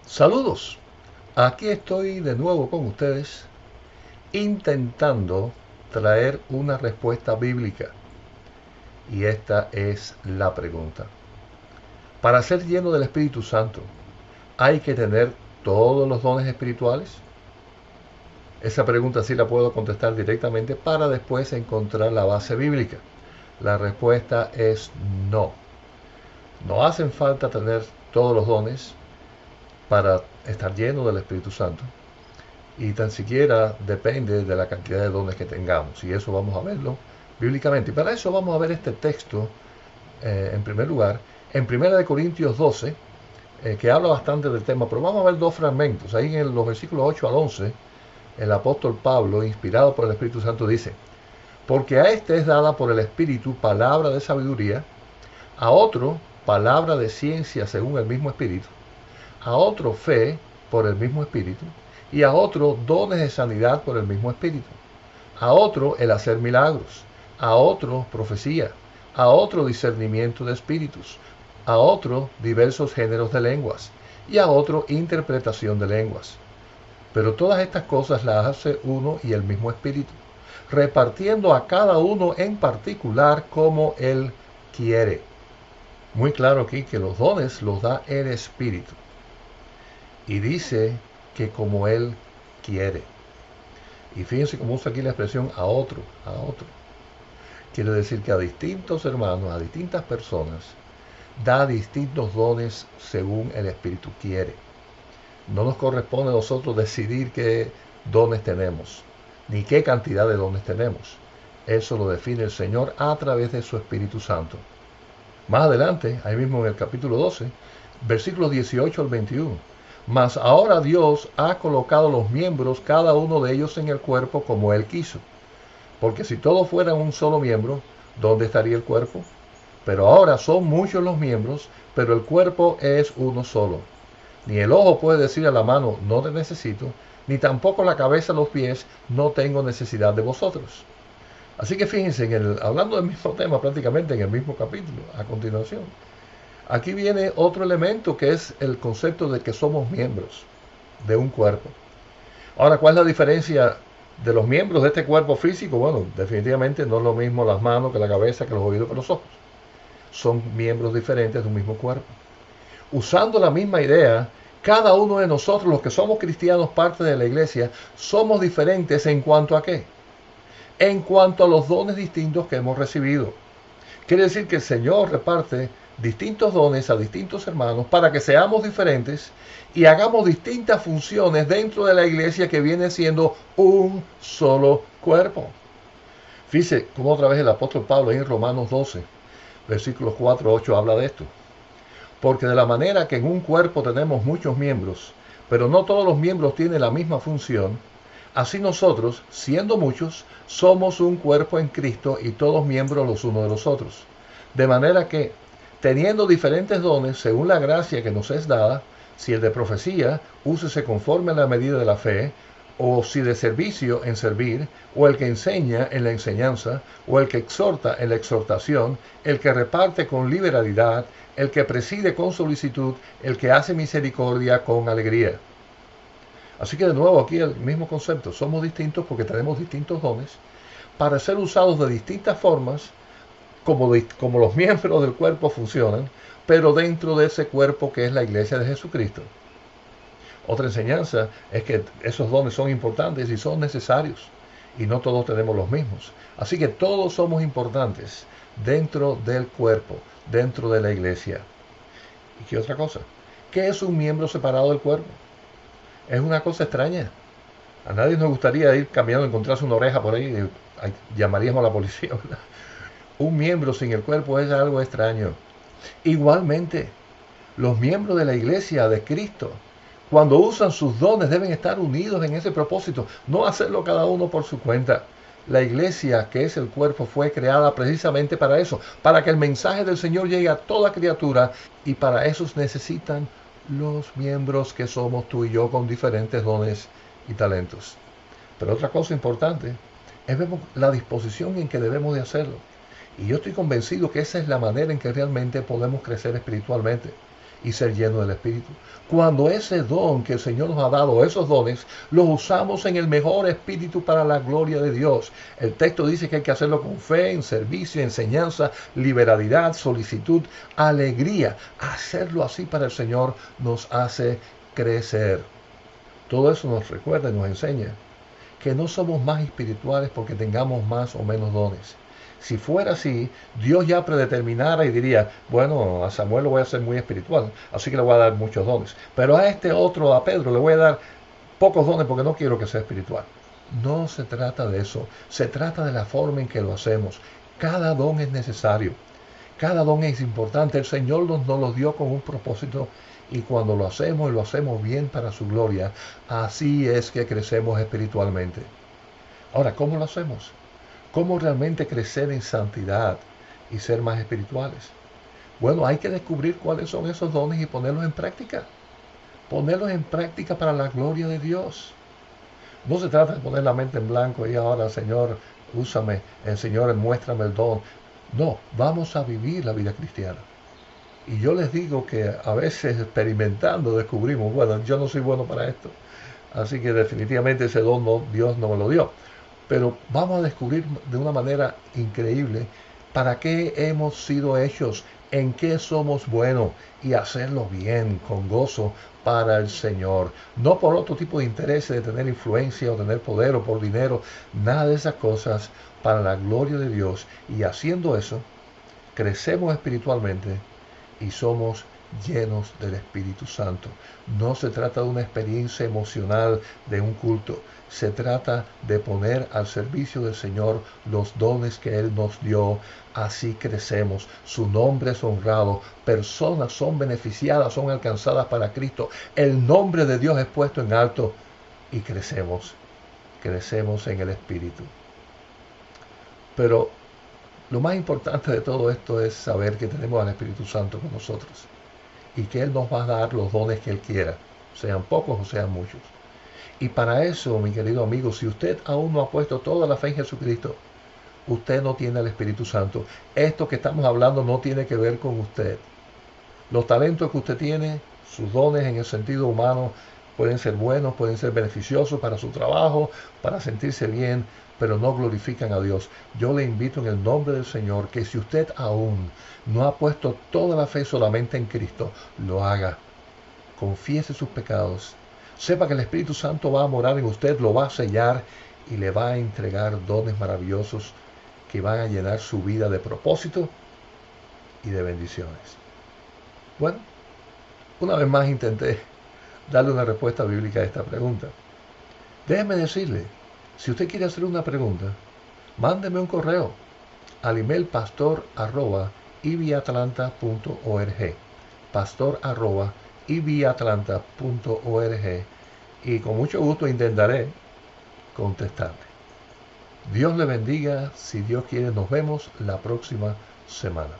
Saludos, aquí estoy de nuevo con ustedes intentando traer una respuesta bíblica. Y esta es la pregunta. Para ser lleno del Espíritu Santo, ¿hay que tener todos los dones espirituales? Esa pregunta sí la puedo contestar directamente para después encontrar la base bíblica. La respuesta es no. No hacen falta tener todos los dones para estar lleno del Espíritu Santo. Y tan siquiera depende de la cantidad de dones que tengamos. Y eso vamos a verlo bíblicamente. Y para eso vamos a ver este texto, en primer lugar, en 1 Corintios 12, que habla bastante del tema, pero vamos a ver dos fragmentos. Ahí en los versículos 8 al 11, el apóstol Pablo, inspirado por el Espíritu Santo, dice: porque a este es dada por el Espíritu palabra de sabiduría, a otro palabra de ciencia según el mismo Espíritu, a otro fe por el mismo Espíritu, y a otro dones de sanidad por el mismo Espíritu, a otro el hacer milagros, a otro profecía, a otro discernimiento de espíritus, a otro diversos géneros de lenguas, y a otro interpretación de lenguas. Pero todas estas cosas las hace uno y el mismo Espíritu, repartiendo a cada uno en particular como Él quiere. Muy claro aquí que los dones los da el Espíritu. Y dice que como Él quiere. Y fíjense cómo usa aquí la expresión a otro, a otro. Quiere decir que a distintos hermanos, a distintas personas, da distintos dones según el Espíritu quiere. No nos corresponde a nosotros decidir qué dones tenemos, ni qué cantidad de dones tenemos. Eso lo define el Señor a través de su Espíritu Santo. Más adelante, ahí mismo en el capítulo 12, versículos 18 al 21. Mas ahora Dios ha colocado los miembros, cada uno de ellos en el cuerpo como Él quiso. Porque si todos fueran un solo miembro, ¿dónde estaría el cuerpo? Pero ahora son muchos los miembros, pero el cuerpo es uno solo. Ni el ojo puede decir a la mano, no te necesito, ni tampoco la cabeza a los pies, no tengo necesidad de vosotros. Así que fíjense, hablando del mismo tema prácticamente en el mismo capítulo, a continuación. Aquí viene otro elemento que es el concepto de que somos miembros de un cuerpo. Ahora, ¿cuál es la diferencia de los miembros de este cuerpo físico? Bueno, definitivamente no es lo mismo las manos que la cabeza, que los oídos, que los ojos. Son miembros diferentes de un mismo cuerpo. Usando la misma idea, cada uno de nosotros, los que somos cristianos, parte de la iglesia, somos diferentes en cuanto a qué? En cuanto a los dones distintos que hemos recibido. Quiere decir que el Señor reparte distintos dones a distintos hermanos para que seamos diferentes y hagamos distintas funciones dentro de la iglesia, que viene siendo un solo cuerpo. Fíjese cómo otra vez el apóstol Pablo en Romanos 12, versículos 4 a 8 habla de esto. Porque de la manera que en un cuerpo tenemos muchos miembros, pero no todos los miembros tienen la misma función, así nosotros, siendo muchos, somos un cuerpo en Cristo y todos miembros los unos de los otros. De manera que, teniendo diferentes dones según la gracia que nos es dada, si el de profecía, úsese conforme a la medida de la fe, o si de servicio, en servir, o el que enseña en la enseñanza, o el que exhorta en la exhortación, el que reparte con liberalidad, el que preside con solicitud, el que hace misericordia con alegría. Así que de nuevo aquí el mismo concepto, somos distintos porque tenemos distintos dones para ser usados de distintas formas, como los miembros del cuerpo funcionan, pero dentro de ese cuerpo que es la iglesia de Jesucristo. Otra enseñanza es que esos dones son importantes y son necesarios, y no todos tenemos los mismos. Así que todos somos importantes dentro del cuerpo, dentro de la iglesia. ¿Y qué otra cosa? ¿Qué es un miembro separado del cuerpo? Es una cosa extraña. A nadie nos gustaría ir caminando y encontrarse una oreja por ahí y llamaríamos a la policía, ¿verdad? Un miembro sin el cuerpo es algo extraño. Igualmente, los miembros de la iglesia de Cristo, cuando usan sus dones, deben estar unidos en ese propósito, no hacerlo cada uno por su cuenta. La iglesia, que es el cuerpo, fue creada precisamente para eso, para que el mensaje del Señor llegue a toda criatura, y para eso necesitan los miembros que somos tú y yo, con diferentes dones y talentos. Pero otra cosa importante es ver la disposición en que debemos de hacerlo. Y yo estoy convencido que esa es la manera en que realmente podemos crecer espiritualmente. y ser lleno del Espíritu. Cuando ese don que el Señor nos ha dado, esos dones, los usamos en el mejor espíritu para la gloria de Dios. El texto dice que hay que hacerlo con fe, en servicio, enseñanza, liberalidad, solicitud, alegría. Hacerlo así para el Señor nos hace crecer. Todo eso nos recuerda y nos enseña que no somos más espirituales porque tengamos más o menos dones. Si fuera así, Dios ya predeterminara y diría, bueno, a Samuel lo voy a hacer muy espiritual, así que le voy a dar muchos dones. Pero a este otro, a Pedro, le voy a dar pocos dones porque no quiero que sea espiritual. No se trata de eso, se trata de la forma en que lo hacemos. Cada don es necesario, cada don es importante. El Señor nos lo dio con un propósito y cuando lo hacemos y lo hacemos bien para su gloria, así es que crecemos espiritualmente. Ahora, ¿cómo lo hacemos? ¿Cómo realmente crecer en santidad y ser más espirituales? Bueno, hay que descubrir cuáles son esos dones y ponerlos en práctica. Ponerlos en práctica para la gloria de Dios. No se trata de poner la mente en blanco y ahora, Señor, úsame, Señor, muéstrame el don. No, vamos a vivir la vida cristiana. Y yo les digo que a veces experimentando descubrimos, bueno, yo no soy bueno para esto. Así que definitivamente ese don Dios no me lo dio. Pero vamos a descubrir de una manera increíble para qué hemos sido hechos, en qué somos buenos y hacerlo bien, con gozo para el Señor. No por otro tipo de interés de tener influencia o tener poder o por dinero, nada de esas cosas, para la gloria de Dios. Y haciendo eso, crecemos espiritualmente y somos llenos del Espíritu Santo. No se trata de una experiencia emocional de un culto. Se trata de poner al servicio del Señor los dones que Él nos dio. Así crecemos. Su nombre es honrado. Personas son beneficiadas, son alcanzadas para Cristo. El nombre de Dios es puesto en alto y crecemos. Crecemos en el Espíritu. Pero lo más importante de todo esto es saber que tenemos al Espíritu Santo con nosotros y que Él nos va a dar los dones que Él quiera, sean pocos o sean muchos. Y para eso, mi querido amigo, si usted aún no ha puesto toda la fe en Jesucristo, usted no tiene al Espíritu Santo. Esto que estamos hablando no tiene que ver con usted. Los talentos que usted tiene, sus dones en el sentido humano, pueden ser buenos, pueden ser beneficiosos para su trabajo, para sentirse bien, pero no glorifican a Dios. Yo le invito en el nombre del Señor que si usted aún no ha puesto toda la fe solamente en Cristo, lo haga. Confiese sus pecados. Sepa que el Espíritu Santo va a morar en usted, lo va a sellar y le va a entregar dones maravillosos que van a llenar su vida de propósito y de bendiciones. Bueno, una vez más intenté darle una respuesta bíblica a esta pregunta. Déjeme decirle, si usted quiere hacer una pregunta, mándeme un correo al email pastor@ibiatlanta.org, pastor@ibiatlanta.org, y con mucho gusto intentaré contestarle. Dios le bendiga. Si Dios quiere, nos vemos la próxima semana.